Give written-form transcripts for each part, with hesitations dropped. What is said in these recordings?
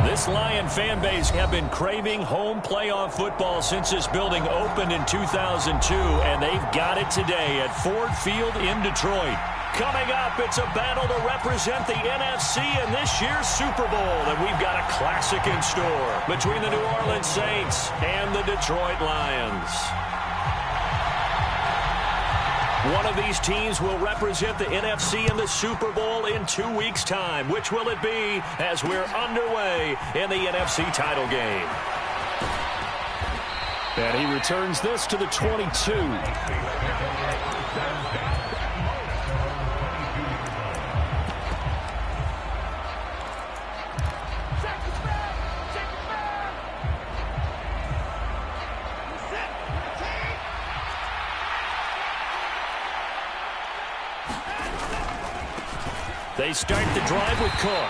This Lion fan base have been craving home playoff football since this building opened in 2002, and they've got it today at Ford Field in Detroit. Coming up, it's a battle to represent the NFC in this year's Super Bowl, and we've got a classic in store between the New Orleans Saints and the Detroit Lions. One of these teams will represent the NFC in the Super Bowl in 2 weeks' time. Which will it be as we're underway in the NFC title game? And he returns this to the 22. They start the drive with Cook.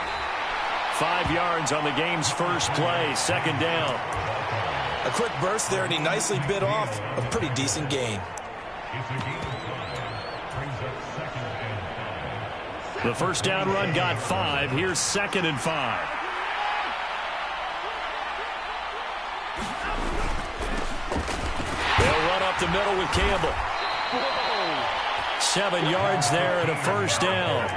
5 yards on the game's first play, second down. A quick burst there, and he nicely bit off a pretty decent gain. The first down run got 5. Here's 2nd and 5. They'll run up the middle with Campbell. 7 yards there and a first down.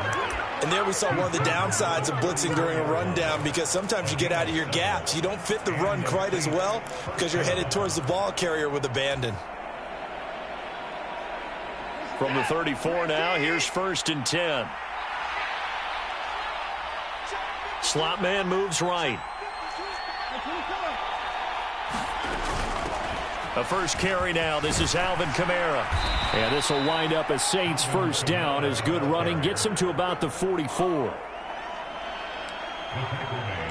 And there we saw one of the downsides of blitzing during a rundown, because sometimes you get out of your gaps. You don't fit the run quite as well because you're headed towards the ball carrier with abandon. From the 34 now, here's 1st and 10. Slot man moves right. A first carry now. This is Alvin Kamara. And this will wind up a Saints first down as good running gets him to about the 44.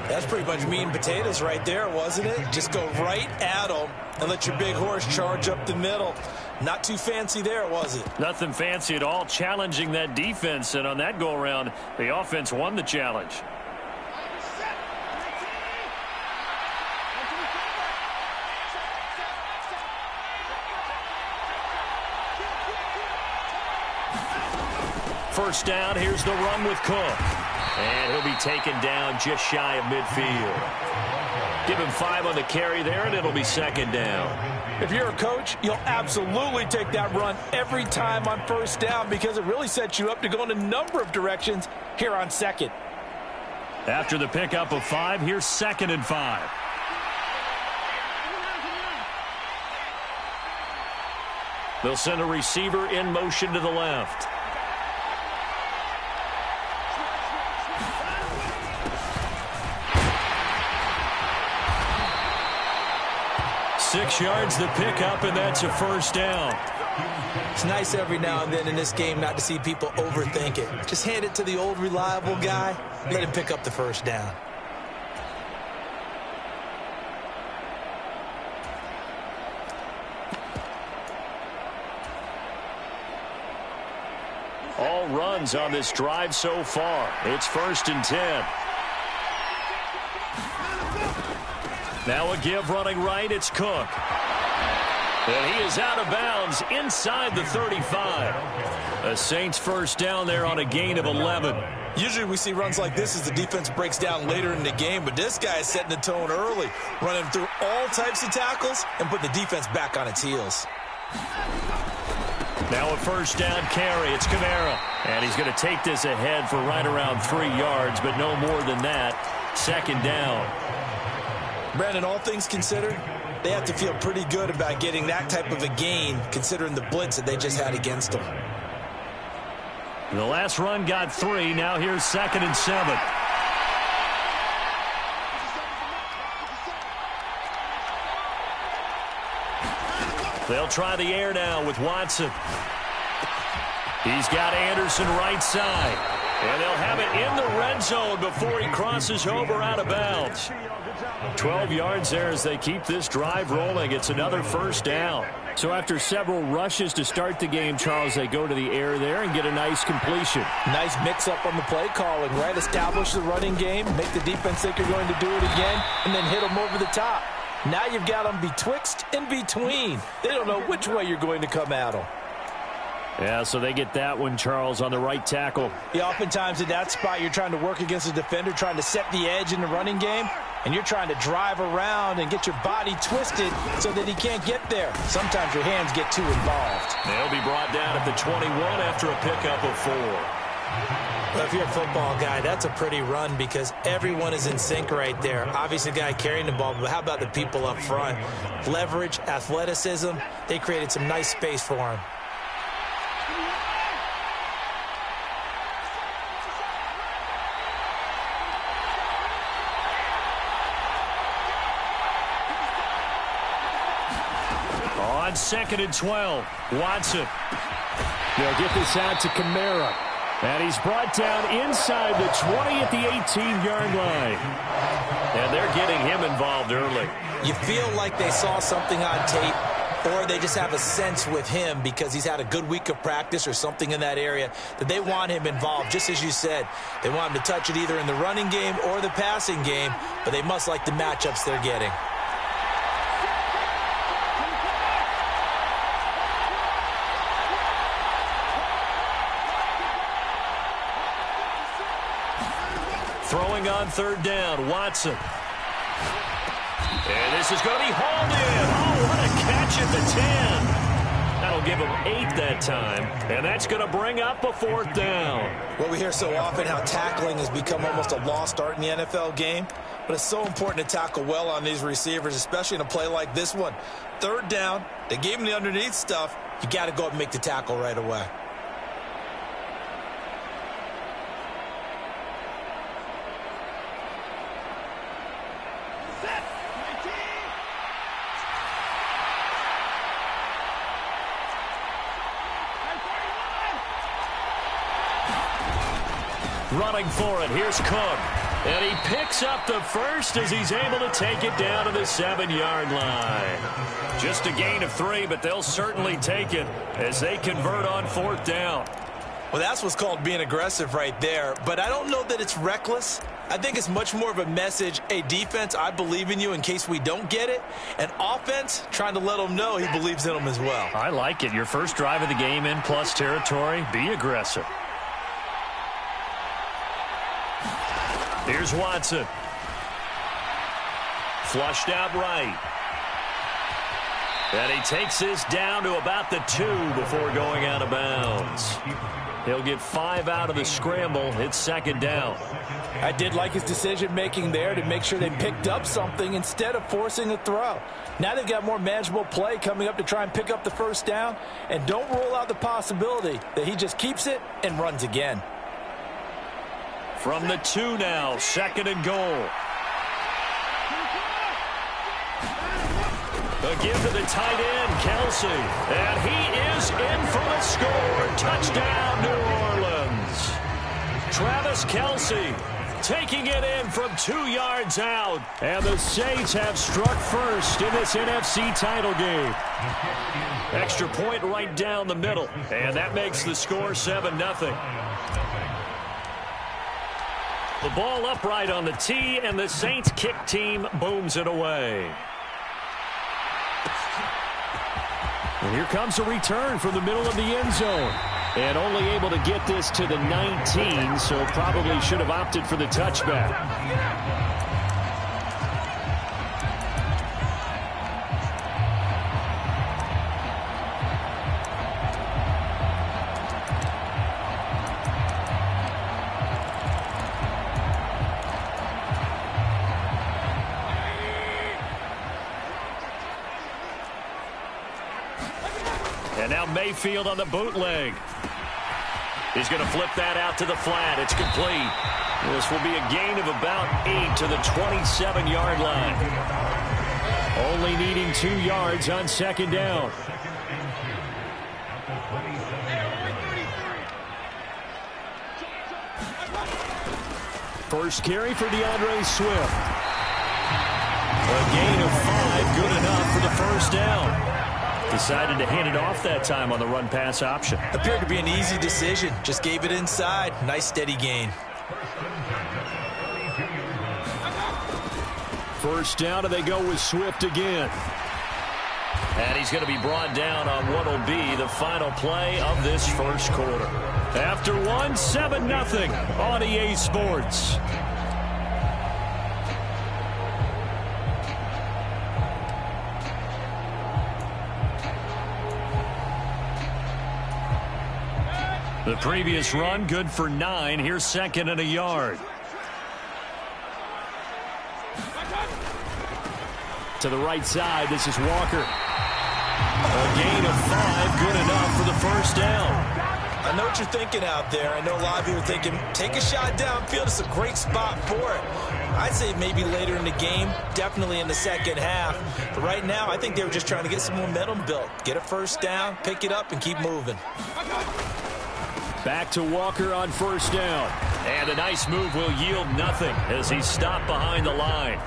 That's pretty much meat and potatoes right there, wasn't it? Just go right at them and let your big horse charge up the middle. Not too fancy there, was it? Nothing fancy at all, challenging that defense. And on that go-around, the offense won the challenge. First down, here's the run with Cook. And he'll be taken down just shy of midfield. Give him 5 on the carry there, and it'll be 2nd down. If you're a coach, you'll absolutely take that run every time on first down, because it really sets you up to go in a number of directions here on 2nd. After the pickup of 5, here's 2nd and 5. They'll send a receiver in motion to the left. 6 yards the pickup, and that's a first down. It's nice every now and then in this game not to see people overthink it. Just hand it to the old reliable guy. Let him pick up the first down. All runs on this drive so far. It's 1st and 10. Now a give running right. It's Cook. And he is out of bounds inside the 35. A Saints first down there on a gain of 11. Usually we see runs like this as the defense breaks down later in the game, but this guy is setting the tone early, running through all types of tackles and putting the defense back on its heels. Now a first down carry. It's Kamara. And he's going to take this ahead for right around 3 yards, but no more than that. 2nd down. Brandon, all things considered, they have to feel pretty good about getting that type of a gain, considering the blitz that they just had against them. The last run got 3. Now here's 2nd and 7. They'll try the air now with Watson. He's got Anderson right side. And they'll have it in the red zone before he crosses over out of bounds. 12 yards there as they keep this drive rolling. It's another first down. So after several rushes to start the game, Charles, they go to the air there and get a nice completion. Nice mix-up on the play calling, right? Establish the running game, make the defense think you're going to do it again, and then hit them over the top. Now you've got them betwixt and between. They don't know which way you're going to come at them. Yeah, so they get that one, Charles, on the right tackle. Yeah, oftentimes at that spot, you're trying to work against a defender, trying to set the edge in the running game. and you're trying to drive around and get your body twisted so that he can't get there. Sometimes your hands get too involved. They'll be brought down at the 21 after a pickup of 4. Well, if you're a football guy, that's a pretty run because everyone is in sync right there. Obviously, the guy carrying the ball, but how about the people up front? Leverage, athleticism, they created some nice space for him. On 2nd and 12, Watson. They'll get this out to Kamara. And he's brought down inside the 20 at the 18-yard line. And they're getting him involved early. You feel like they saw something on tape, or they just have a sense with him because he's had a good week of practice or something in that area that they want him involved. Just as you said, they want him to touch it either in the running game or the passing game, but they must like the matchups they're getting. Throwing on 3rd down, Watson. And this is going to be hauled in. Oh, what a catch at the 10. That'll give him 8 that time, and that's going to bring up a 4th down. Well, we hear so often how tackling has become almost a lost art in the NFL game, but it's so important to tackle well on these receivers, especially in a play like this one. 3rd down, they gave him the underneath stuff. You got to go up and make the tackle right away. Running for it, here's Cook. And he picks up the first as he's able to take it down to the 7-yard line. Just a gain of 3, but they'll certainly take it as they convert on 4th down. Well, that's what's called being aggressive right there, but I don't know that it's reckless. I think it's much more of a message, hey, defense, I believe in you in case we don't get it, and offense, trying to let them know he believes in them as well. I like it. Your first drive of the game in plus territory, be aggressive. Here's Watson. Flushed out right. And he takes this down to about the 2 before going out of bounds. He'll get 5 out of the scramble. It's 2nd down. I did like his decision-making there to make sure they picked up something instead of forcing a throw. Now they've got more manageable play coming up to try and pick up the 1st down. And don't rule out the possibility that he just keeps it and runs again. From the 2 now, 2nd and goal. A give to the tight end, Kelsey. And he is in for a score. Touchdown, New Orleans. Travis Kelsey taking it in from 2 yards out. And the Saints have struck first in this NFC title game. Extra point right down the middle. And that makes the score 7-0. The ball upright on the tee, and the Saints kick team booms it away. And here comes a return from the middle of the end zone. And only able to get this to the 19, so probably should have opted for the touchback. And now Mayfield on the bootleg. He's going to flip that out to the flat. It's complete. This will be a gain of about 8 to the 27-yard line. Only needing 2 yards on 2nd down. First carry for DeAndre Swift. A gain of 5, good enough for the 1st down. Decided to hand it off that time on the run-pass option. Appeared to be an easy decision. Just gave it inside. Nice steady gain. First down, and they go with Swift again. And he's going to be brought down on what will be the final play of this first quarter. After one, 7-0 on EA Sports. The previous run good for 9. Here's second and a yard. To the right side, this is Walker. A gain of 5, good enough for the first down. I know what you're thinking out there. I know a lot of you are thinking, take a shot downfield. It's a great spot for it. I'd say maybe later in the game, definitely in the second half. But right now, I think they were just trying to get some momentum built. Get a first down, pick it up, and keep moving. Back to Walker on first down. And a nice move will yield nothing as he's stopped behind the line.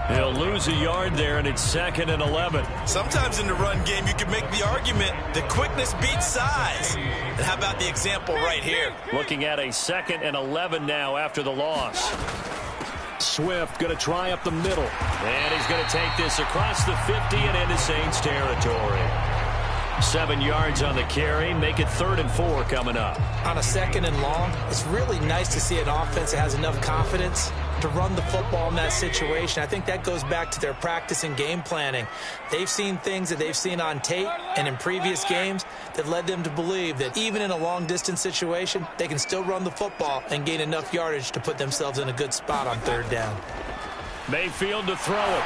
He'll lose a yard there, and it's second and 11. Sometimes in the run game, you can make the argument that quickness beats size. And how about the example right here? Looking at a second and 11 now after the loss. Swift going to try up the middle. And he's going to take this across the 50 and into Saints territory. 7 yards on the carry. Make it 3rd and 4 coming up. On a second and long, it's really nice to see an offense that has enough confidence to run the football in that situation. I think that goes back to their practice and game planning. They've seen things that they've seen on tape and in previous games that led them to believe that even in a long-distance situation, they can still run the football and gain enough yardage to put themselves in a good spot on 3rd down. Mayfield to throw it.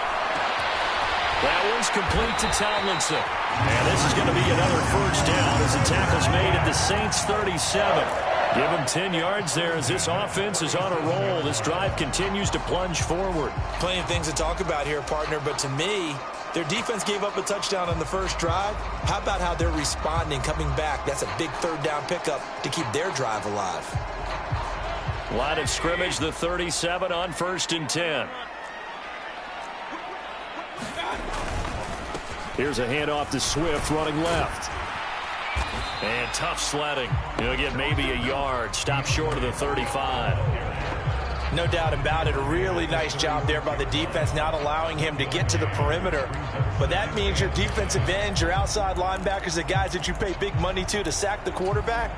That one's complete to Tomlinson. And this is going to be another first down as the tackle's made at the Saints 37. Give him 10 yards there as this offense is on a roll. This drive continues to plunge forward. Plenty of things to talk about here, partner, but to me, their defense gave up a touchdown on the first drive. How about how they're responding, coming back? That's a big 3rd down pickup to keep their drive alive. Line of scrimmage, the 37 on 1st and 10. Here's a handoff to Swift running left. And tough sledding. He'll get maybe a yard. Stop short of the 35. No doubt about it. A really nice job there by the defense, not allowing him to get to the perimeter. But that means your defensive ends, your outside linebackers, the guys that you pay big money to sack the quarterback,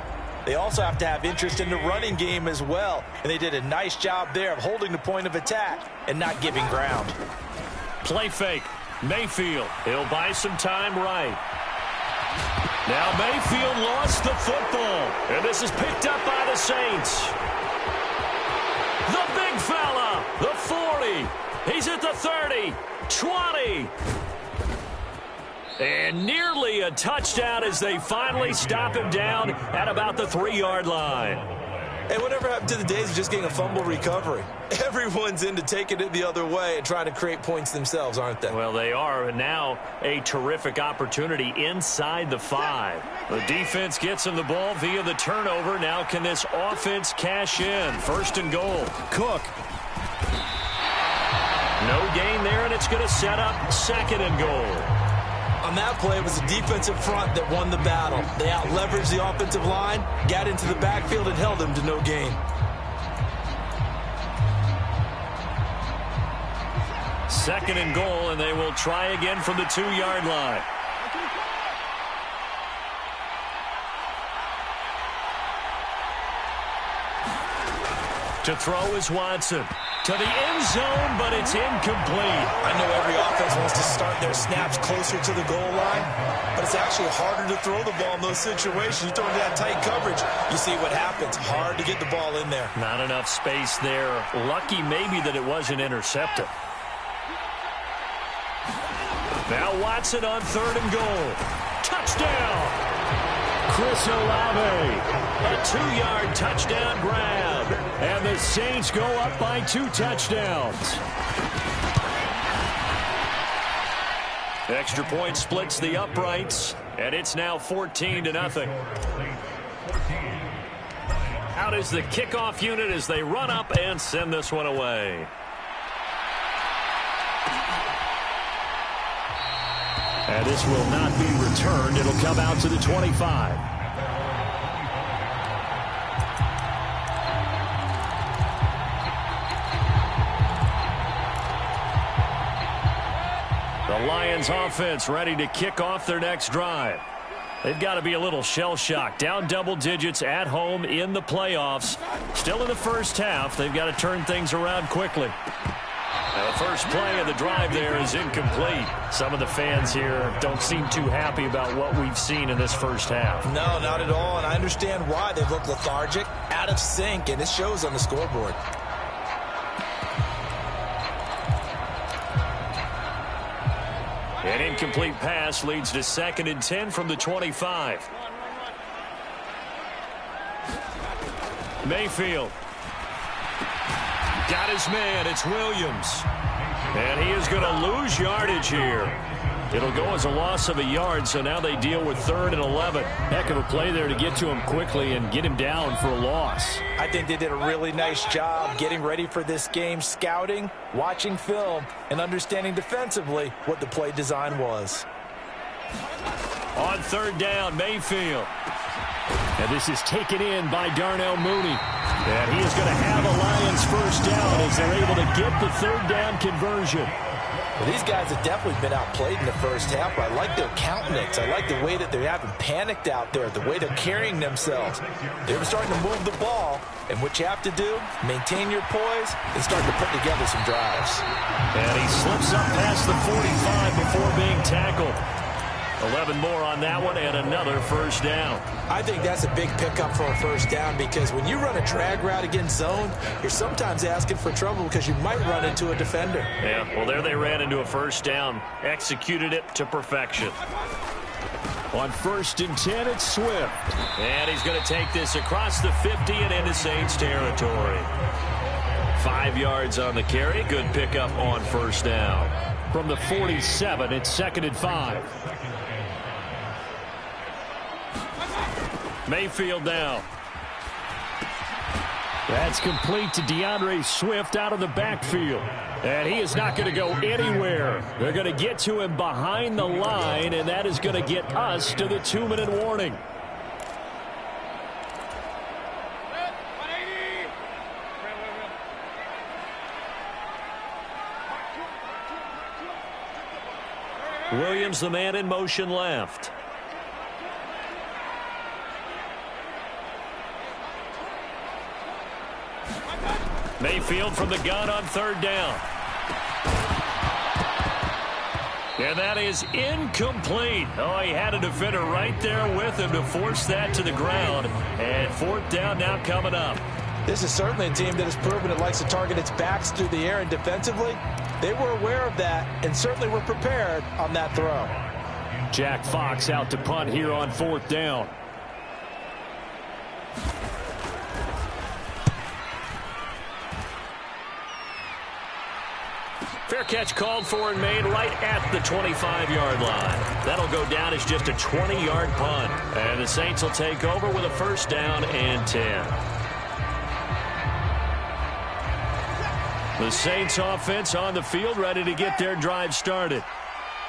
they also have to have interest in the running game as well. And they did a nice job there of holding the point of attack and not giving ground. Play fake. Mayfield. He'll buy some time right. Now Mayfield lost the football. And this is picked up by the Saints. The big fella. The 40. He's at the 30. 20. And nearly a touchdown as they finally stop him down at about the 3-yard line. And whatever happened to the days of just getting a fumble recovery? Everyone's into taking it the other way and trying to create points themselves, aren't they? Well, they are. And now a terrific opportunity inside the 5. The defense gets him the ball via the turnover. Now can this offense cash in? 1st and goal. Cook. No gain there, and it's going to set up 2nd and goal. On that play, it was the defensive front that won the battle. They out-leveraged the offensive line, got into the backfield, and held them to no gain. 2nd and goal, and they will try again from the 2-yard line. To throw is Watson. To the end zone, but it's incomplete. I know every offense wants to start their snaps closer to the goal line, but it's actually harder to throw the ball in those situations. You throw into that tight coverage, you see what happens. Hard to get the ball in there. Not enough space there. Lucky maybe that it wasn't intercepted. Now Watson on 3rd and goal. Touchdown! Chris Olave. A 2-yard touchdown grab. And the Saints go up by 2 touchdowns. Extra point splits the uprights, and it's now 14-0. Out is the kickoff unit as they run up and send this one away. And this will not be returned. It'll come out to the 25. The Lions offense ready to kick off their next drive. They've got to be a little shell-shocked. Down double digits at home in the playoffs. Still in the first half. They've got to turn things around quickly. Now, the first play of the drive there is incomplete. Some of the fans here don't seem too happy about what we've seen in this first half. No, not at all, and I understand why. They've looked lethargic, out of sync, and it shows on the scoreboard. An incomplete pass leads to 2nd and 10 from the 25. Mayfield. Got his man. It's Williams. And he is going to lose yardage here. It'll go as a loss of a yard, so now they deal with 3rd and 11. Heck of a play there to get to him quickly and get him down for a loss. I think they did a really nice job getting ready for this game, scouting, watching film, and understanding defensively what the play design was. On 3rd down, Mayfield. And this is taken in by Darnell Mooney. And he is going to have a Lions first down as they're able to get the 3rd down conversion. Well, these guys have definitely been outplayed in the first half. I like their countenance. I like the way that they haven't panicked out there, the way they're carrying themselves. They're starting to move the ball, and what you have to do, maintain your poise and start to put together some drives. And he slips up past the 45 before being tackled. 11 more on that one and another first down. I think that's a big pickup for a first down because when you run a drag route against zone, you're sometimes asking for trouble because you might run into a defender. Yeah, well, there they ran into a first down, executed it to perfection. On 1st and 10, it's Swift. And he's going to take this across the 50 and into Saints territory. 5 yards on the carry. Good pickup on first down. From the 47, it's 2nd and 5. Mayfield now. That's complete to DeAndre Swift out of the backfield. And he is not going to go anywhere. They're going to get to him behind the line, and that is going to get us to the 2-minute warning. Williams, the man in motion left. Mayfield from the gun on 3rd down. And that is incomplete. Oh, he had a defender right there with him to force that to the ground. And 4th down now coming up. This is certainly a team that has proven it likes to target its backs through the air, and defensively, they were aware of that and certainly were prepared on that throw. Jack Fox out to punt here on 4th down. Fair catch called for and made right at the 25-yard line. That'll go down as just a 20-yard punt. And the Saints will take over with a first down and 10. The Saints offense on the field ready to get their drive started.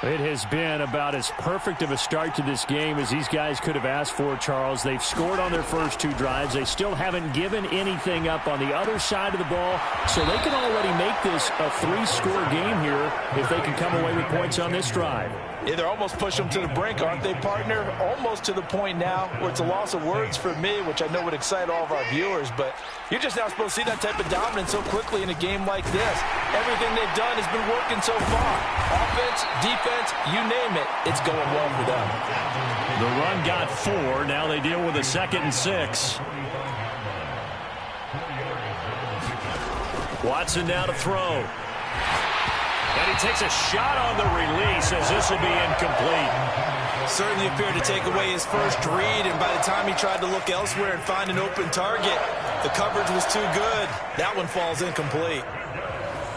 It has been about as perfect of a start to this game as these guys could have asked for, Charles. They've scored on their first 2 drives. They still haven't given anything up on the other side of the ball, so they can already make this a 3-score game here if they can come away with points on this drive. Yeah, they're almost pushing them to the brink, aren't they, partner? Almost to the point now where it's a loss of words for me, which I know would excite all of our viewers, but you're just now supposed to see that type of dominance so quickly in a game like this. Everything they've done has been working so far. Offense, defense, you name it, it's going well for them. The run got 4. Now they deal with a 2nd and 6. Watson now to throw. And he takes a shot on the release as this will be incomplete. Certainly appeared to take away his first read, and by the time he tried to look elsewhere and find an open target, the coverage was too good. That one falls incomplete.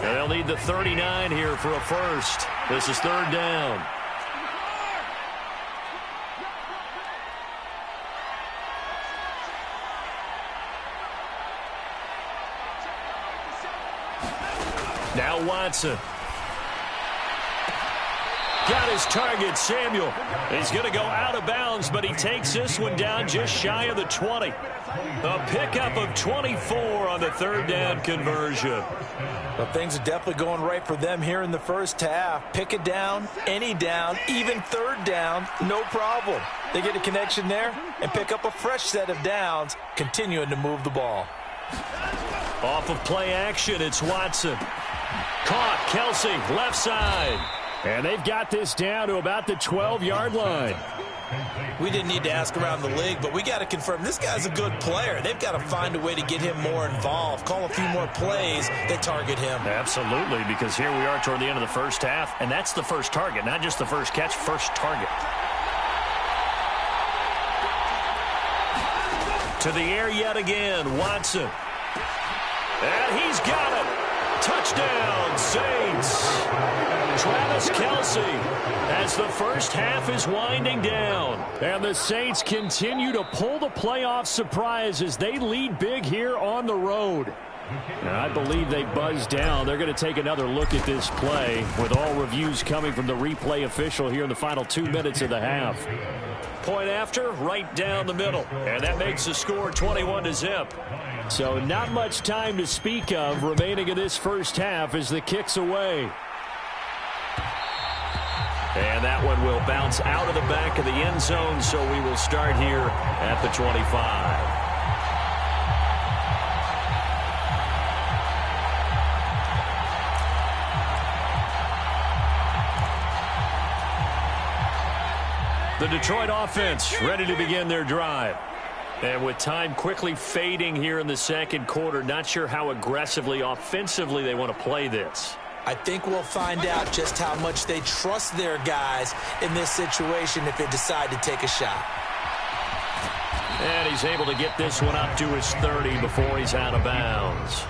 And they'll need the 39 here for a first. This is 3rd down. Now Watson. Got his target, Samuel. He's going to go out of bounds, but he takes this one down just shy of the 20. A pickup of 24 on the 3rd down conversion. Well, things are definitely going right for them here in the first half. Pick it down, any down, even 3rd down, no problem. They get a connection there and pick up a fresh set of downs, continuing to move the ball. Off of play action, it's Watson. Caught, Kelsey, left side. And they've got this down to about the 12-yard line. We didn't need to ask around the league, but we got to confirm this guy's a good player. They've got to find a way to get him more involved, call a few more plays that target him. Absolutely, because here we are toward the end of the first half, and that's the first target, not just the first catch, first target. To the air yet again, Watson. And he's got it. Touchdown, Saints. Travis Kelce as the first half is winding down. And the Saints continue to pull the playoff surprise as they lead big here on the road. And I believe they buzzed down. They're going to take another look at this play with all reviews coming from the replay official here in the final 2 minutes of the half. Point after, right down the middle. And that makes the score 21-0. So not much time to speak of remaining in this first half as the kick's away. And that one will bounce out of the back of the end zone, so we will start here at the 25. The Detroit offense ready to begin their drive. And with time quickly fading here in the second quarter, not sure how aggressively, offensively they want to play this. I think we'll find out just how much they trust their guys in this situation if they decide to take a shot. And he's able to get this one up to his 30 before he's out of bounds.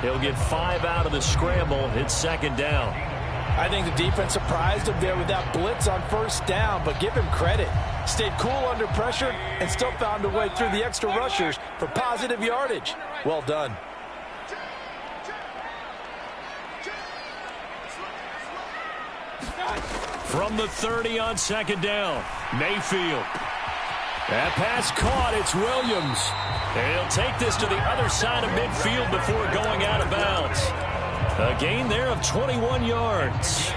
He'll get 5 out of the scramble. It's second down. I think the defense surprised him there with that blitz on first down, but give him credit. Stayed cool under pressure and still found a way through the extra rushers for positive yardage. Well done. From the 30 on second down, Mayfield. That pass caught. It's Williams. And he'll take this to the other side of midfield before going out of bounds. A gain there of 21 yards.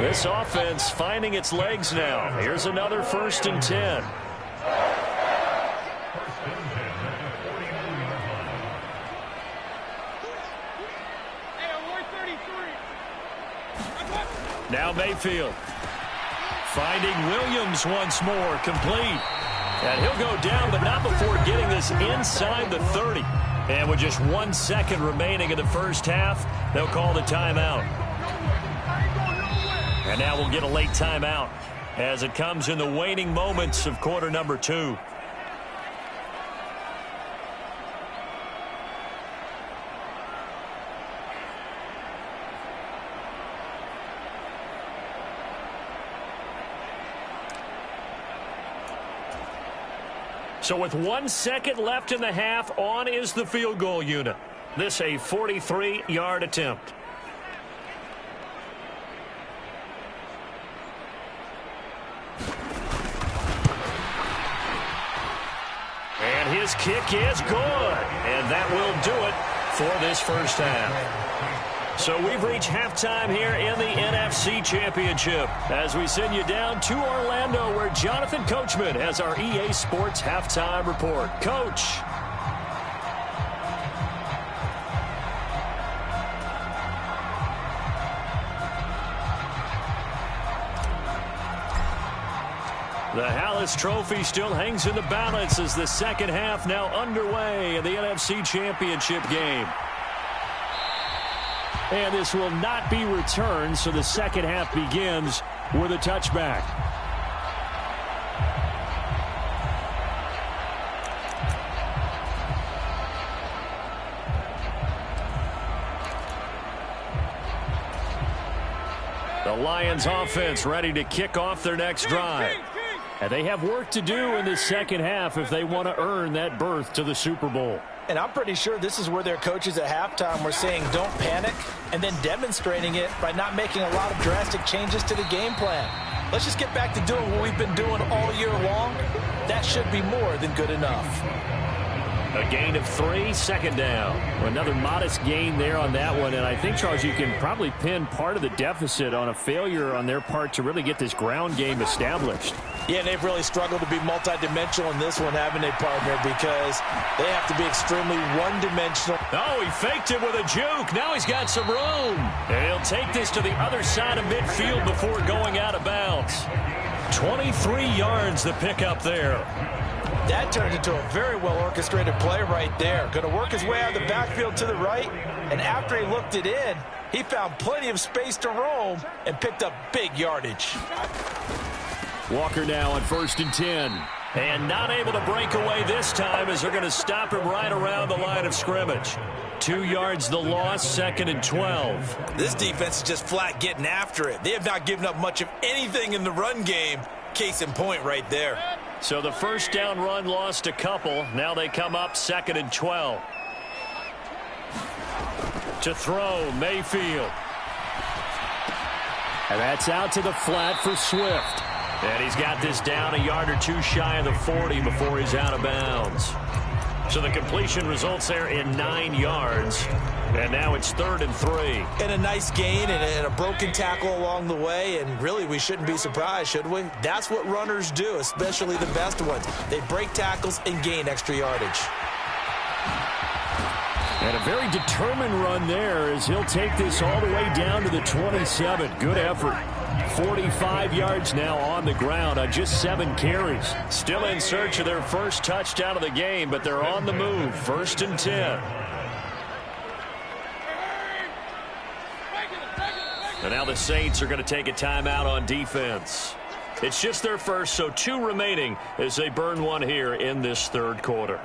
This offense finding its legs now. Here's another 1st and 10. Now Mayfield. Finding Williams once more, complete. And he'll go down, but not before getting this inside the 30. And with just 1 second remaining in the first half, they'll call the timeout. And now we'll get a late timeout as it comes in the waning moments of quarter number 2. So with 1 second left in the half, on is the field goal unit. This a 43-yard attempt. And his kick is good. And that will do it for this first half. So we've reached halftime here in the NFC Championship as we send you down to Orlando where Jonathan Coachman has our EA Sports Halftime Report. Coach. The Hallis Trophy still hangs in the balance as the second half now underway in the NFC Championship game. And this will not be returned, so the second half begins with a touchback. The Lions offense ready to kick off their next drive. And they have work to do in the second half if they want to earn that berth to the Super Bowl. And I'm pretty sure this is where their coaches at halftime were saying don't panic and then demonstrating it by not making a lot of drastic changes to the game plan. Let's just get back to doing what we've been doing all year long. That should be more than good enough. A gain of 3, second down. Another modest gain there on that one, and I think, Charles, you can probably pin part of the deficit on a failure on their part to really get this ground game established. Yeah, and they've really struggled to be multidimensional in this one, haven't they, partner, because they have to be extremely one-dimensional. Oh, he faked it with a juke. Now he's got some room. And he'll take this to the other side of midfield before going out of bounds. 23 yards the pickup there. That turned into a very well-orchestrated play right there. Going to work his way out of the backfield to the right, and after he looked it in, he found plenty of space to roam and picked up big yardage. Walker now on 1st and 10. And not able to break away this time as they're going to stop him right around the line of scrimmage. 2 yards the loss, 2nd and 12. This defense is just flat getting after it. They have not given up much of anything in the run game. Case in point right there. So the first down run lost a couple. Now they come up 2nd and 12. To throw, Mayfield. And that's out to the flat for Swift. And he's got this down a yard or two shy of the 40 before he's out of bounds. So the completion results there in 9 yards. And now it's 3rd and 3. And a nice gain and a broken tackle along the way. And really, we shouldn't be surprised, should we? That's what runners do, especially the best ones. They break tackles and gain extra yardage. And a very determined run there as he'll take this all the way down to the 27. Good effort. 45 yards now on the ground on just 7 carries. Still in search of their first touchdown of the game, but they're on the move. 1st and 10. And now the Saints are going to take a timeout on defense. It's just their first, so 2 remaining as they burn one here in this 3rd quarter.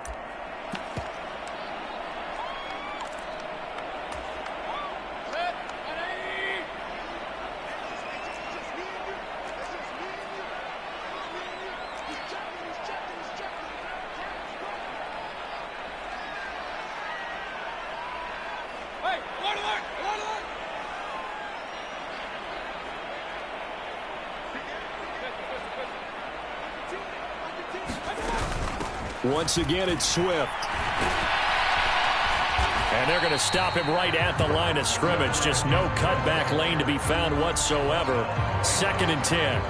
Once again, it's Swift. And they're going to stop him right at the line of scrimmage. Just no cutback lane to be found whatsoever. 2nd and 10.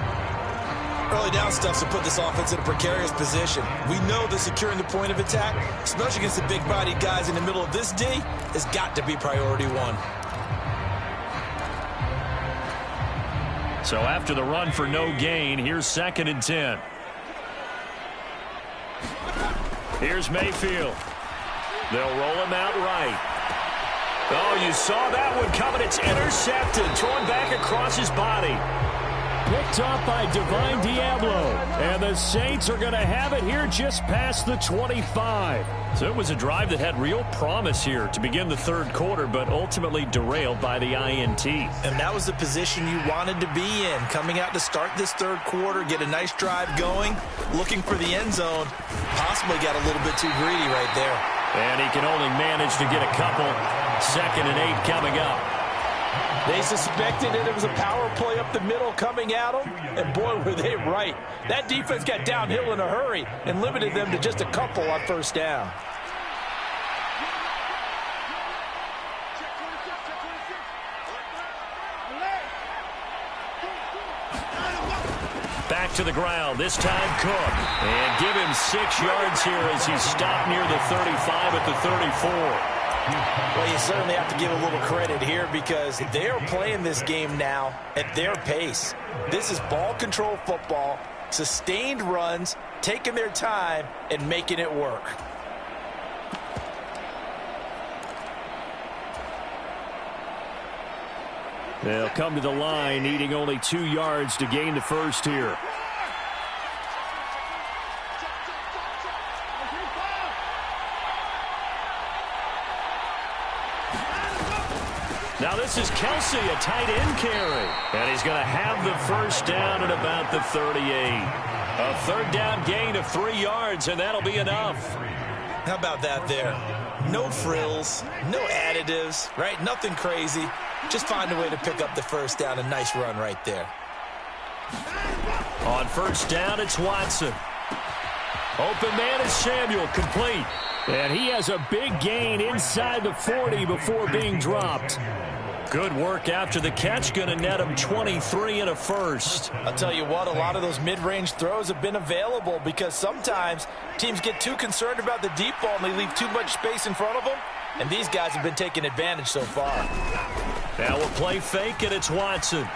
Early down stuff to put this offense in a precarious position. We know that securing the point of attack, especially against the big-bodied guys in the middle of this D, has got to be priority 1. So after the run for no gain, here's 2nd and 10. Here's Mayfield. They'll roll him out right. Oh, you saw that one coming. It's intercepted. Thrown back across his body. Picked off by Divine Diablo. And the Saints are going to have it here just past the 25. So it was a drive that had real promise here to begin the 3rd quarter, but ultimately derailed by the INT. And that was the position you wanted to be in. Coming out to start this 3rd quarter, get a nice drive going, looking for the end zone. Possibly got a little bit too greedy right there. And he can only manage to get a couple. 2nd and 8 coming up. They suspected that it was a power play up the middle coming at them, and boy, were they right. That defense got downhill in a hurry and limited them to just a couple on 1st down. Back to the ground, this time Cook. And give him 6 yards here as he's stopped near the 35 at the 34. Well, you certainly have to give a little credit here because they are playing this game now at their pace. This is ball control football, sustained runs, taking their time, and making it work. They'll come to the line, needing only 2 yards to gain the first here. Now this is Kelsey, a tight end carry. And he's going to have the first down at about the 38. A 3rd down gain of 3 yards, and that'll be enough. How about that there? No frills, no additives, right? Nothing crazy. Just find a way to pick up the first down. A nice run right there. On 1st down, it's Watson. Open man is Samuel, complete. And he has a big gain inside the 40 before being dropped. Good work after the catch. Going to net him 23 and a first. I'll tell you what, a lot of those mid-range throws have been available because sometimes teams get too concerned about the deep ball and they leave too much space in front of them. And these guys have been taking advantage so far. Now we'll play fake, and it's Watson.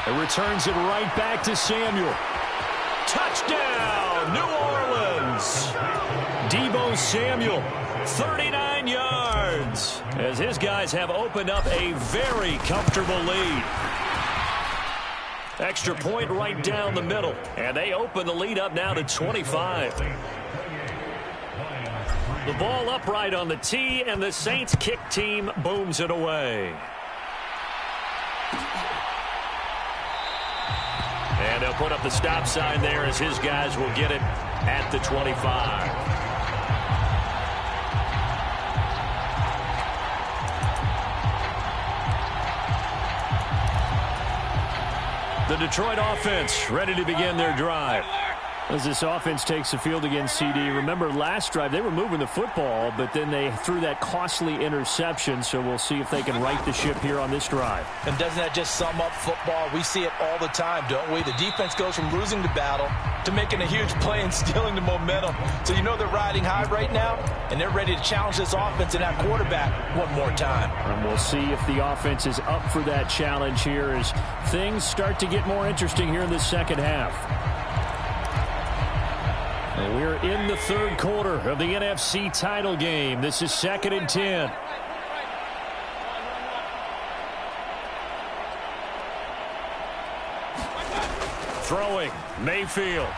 It returns it right back to Samuel. Touchdown, New Orleans. Deebo Samuel, 39 yards, as his guys have opened up a very comfortable lead. Extra point right down the middle, and they open the lead up now to 25. The ball upright on the tee, and the Saints kick team booms it away. And they'll put up the stop sign there as his guys will get it at the 25. The Detroit offense ready to begin their drive. As this offense takes the field against CD, remember last drive they were moving the football, but then they threw that costly interception, so we'll see if they can right the ship here on this drive. And doesn't that just sum up football? We see it all the time, don't we? The defense goes from losing the battle to making a huge play and stealing the momentum. So you know they're riding high right now, and they're ready to challenge this offense and that quarterback one more time. And we'll see if the offense is up for that challenge here as things start to get more interesting here in the second half. And we're in the third quarter of the NFC title game. This is 2nd and 10. Throwing, Mayfield.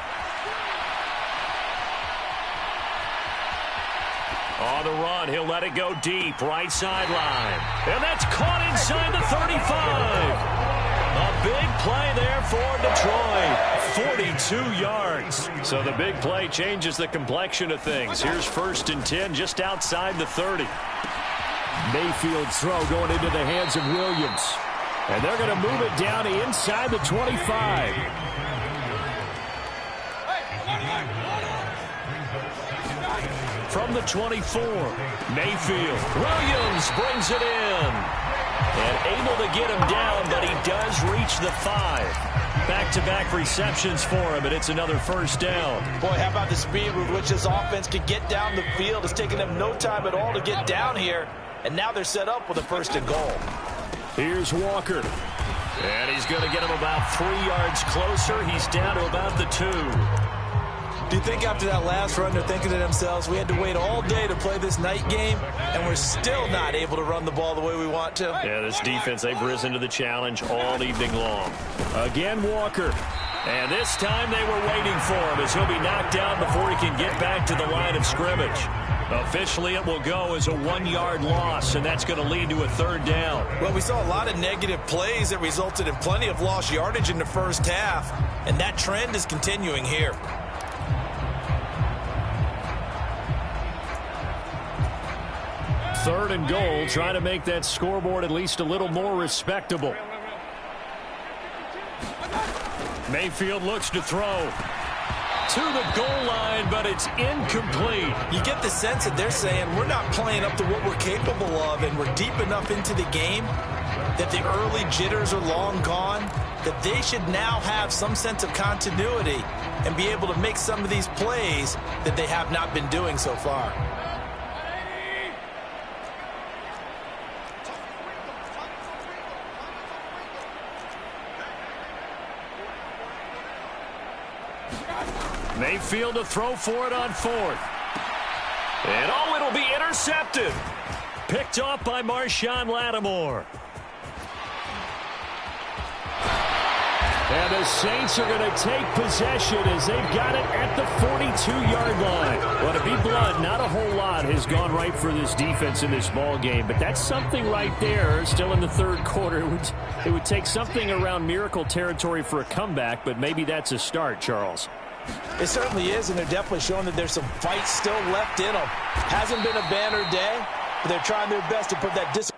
On the run, he'll let it go deep, right sideline. And that's caught inside the 35. A big play there for Detroit. 42 yards. So the big play changes the complexion of things. Here's 1st and 10 just outside the 30. Mayfield's throw going into the hands of Williams. And they're going to move it down inside the 25. From the 24, Mayfield. Williams brings it in. And able to get him down, but he does reach the 5. Back-to-back receptions for him, and it's another first down. Boy, how about the speed with which this offense can get down the field? It's taken them no time at all to get down here, and now they're set up with a 1st and goal. Here's Walker. And he's going to get him about 3 yards closer. He's down to about the 2. Do you think after that last run they're thinking to themselves, we had to wait all day to play this night game, and we're still not able to run the ball the way we want to? Yeah, this defense, they've risen to the challenge all evening long. Again, Walker. And this time they were waiting for him as he'll be knocked down before he can get back to the line of scrimmage. Officially, it will go as a 1-yard loss, and that's going to lead to a 3rd down. Well, we saw a lot of negative plays that resulted in plenty of lost yardage in the first half, and that trend is continuing here. 3rd and goal, trying to make that scoreboard at least a little more respectable. Mayfield looks to throw to the goal line, but it's incomplete. You get the sense that they're saying we're not playing up to what we're capable of, and we're deep enough into the game that the early jitters are long gone, that they should now have some sense of continuity and be able to make some of these plays that they have not been doing so far. Mayfield to throw for it on 4th. And oh, it'll be intercepted. Picked off by Marshawn Lattimore. And the Saints are going to take possession as they've got it at the 42-yard line. Well, to be blunt, not a whole lot has gone right for this defense in this ball game, but that's something right there. Still in the 3rd quarter. It would take something around miracle territory for a comeback, but maybe that's a start, Charles. It certainly is, and they're definitely showing that there's some fight still left in them. Hasn't been a banner day, but they're trying their best to put that discipline